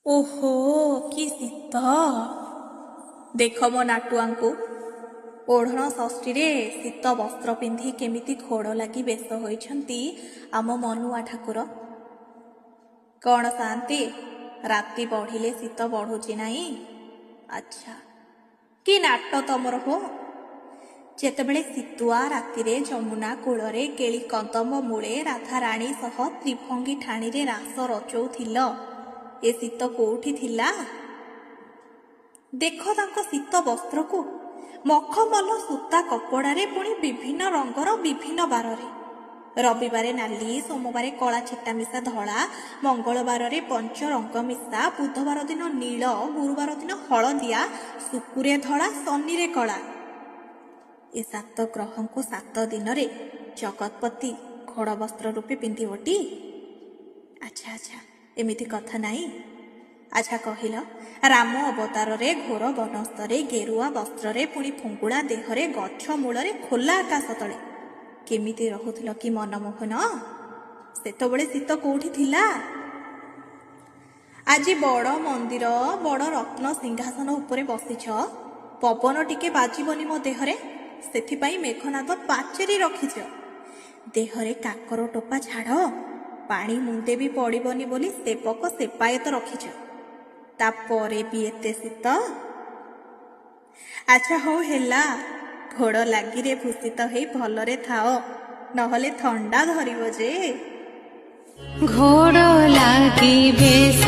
ଓହୋ କି ଶୀତ। ଦେଖ ମୋ ନାଟୁଆଙ୍କୁ ଓଢ଼ଣ ଷଷ୍ଠୀରେ ଶୀତ ବସ୍ତ୍ର ପିନ୍ଧି କେମିତି ଘୋଡ଼ ଲାଗି ବେଶ ହୋଇଛନ୍ତି ଆମ ମନୁଆ ଠାକୁର। କ'ଣ ଶାନ୍ତି, ରାତି ବଢ଼ିଲେ ଶୀତ ବଢ଼ୁଛି ନାହିଁ? ଆଚ୍ଛା, କି ନାଟ ତମର ହୋ। ଯେତେବେଳେ ଶୀତୁଆ ରାତିରେ ଯମୁନା କୂଳରେ କେଳି କଦମ୍ବ ମୂଳେ ରାଧାରାଣୀ ସହ ତ୍ରିଭଙ୍ଗୀ ଠାଣିରେ ରାସ ରଚଉଥିଲ, ଏ ଶୀତ କୋଉଠି ଥିଲା? ଦେଖ ତାଙ୍କ ଶୀତ ବସ୍ତ୍ରକୁ, ମଖମଲ ସୂତା କପଡ଼ାରେ, ପୁଣି ବିଭିନ୍ନ ରଙ୍ଗର ବିଭିନ୍ନ ବାରରେ। ରବିବାରେ ନାଲି, ସୋମବାରେ କଳା ଛିଟା ମିଶା ଧଳା, ମଙ୍ଗଳବାରରେ ପଞ୍ଚ ରଙ୍ଗ ମିଶା, ବୁଧବାର ଦିନ ନୀଳ, ଗୁରୁବାର ଦିନ ହଳଦିଆ, ଶୁକ୍ରେ ଧଳା, ଶନିରେ କଳା। ଏ 7 ଗ୍ରହଙ୍କୁ 7 ଦିନରେ ଜଗତପତି ଘୋଡ଼ ବସ୍ତ୍ର ରୂପେ ପିନ୍ଧିବଟି? ଆଚ୍ଛା ଆଚ୍ଛା, ଏମିତି କଥା ନାହିଁ। ଆଚ୍ଛା କହିଲ, ରାମ ଅବତାରରେ ଘୋର ବନସ୍ତରେ ଗେରୁଆ ବସ୍ତ୍ରରେ, ପୁଣି ଫୁଙ୍ଗୁଳା ଦେହରେ, ଗଛ ମୂଳରେ, ଖୋଲା ଆକାଶ ତଳେ କେମିତି ରହୁଥିଲ କି ମନମୋହନ? ସେତେବେଳେ ଶୀତ କୋଉଠି ଥିଲା? ଆଜି ବଡ଼ ମନ୍ଦିର, ବଡ଼ ରତ୍ନ ସିଂହାସନ ଉପରେ ବସିଛ, ପବନ ଟିକେ ବାଜିବନି ମୋ ଦେହରେ, ସେଥିପାଇଁ ମେଘନାଦ ପାଚେରି ରଖିଛ। ଦେହରେ କାକର ଟୋପା ଛାଡ଼, ପାଣି ମୁଣ୍ଡେ ବି ପଡ଼ିବନି ବୋଲି ସେବକ ସେବାୟତ ରଖିଛ। ତାପରେ ବି ଏତେ ଶୀତ? ଆଚ୍ଛା ହଉ ହେଲା, ଘୋଡ଼ ଲାଗିରେ ଭୂଷିତ ହେଇ ଭଲରେ ଥାଅ, ନହେଲେ ଥଣ୍ଡା ଧରିବ ଯେ। ଘୋଡ଼ ଲାଗି ବେଶ